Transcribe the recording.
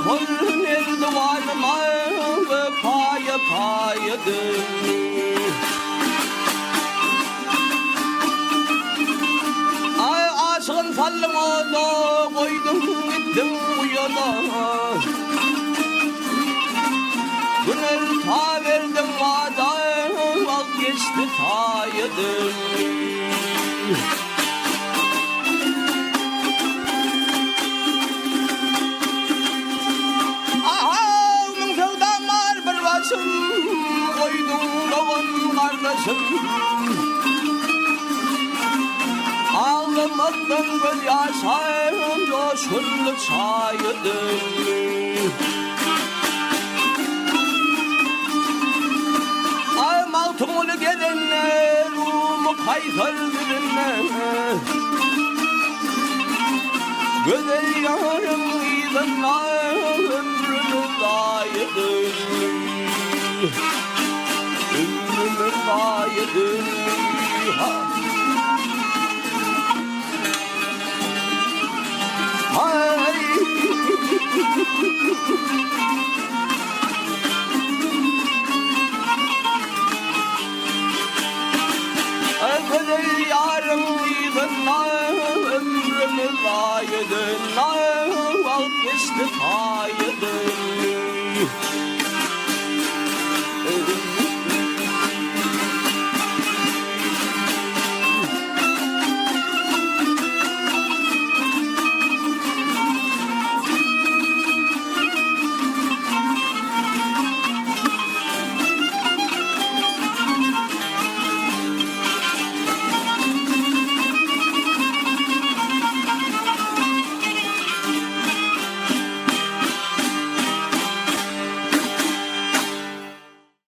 kol erdoğanıma paya payadır. Ay aşkın sallıma da koydum gittim uyana. Gönül ta verdim vada vazgeçti tayadır. Koydum doğan kardeşim, ağlamaktan göz yaşayım coşkunluk şahidim. Ay maltumunu gelenler rumu kaytar bilinler. Güzel yarım ilanlar ömrünü layıdır. Ömrümün layıdır. Hay. Güzel yarım ilanlar ömrümün layıdır. Vazgeçti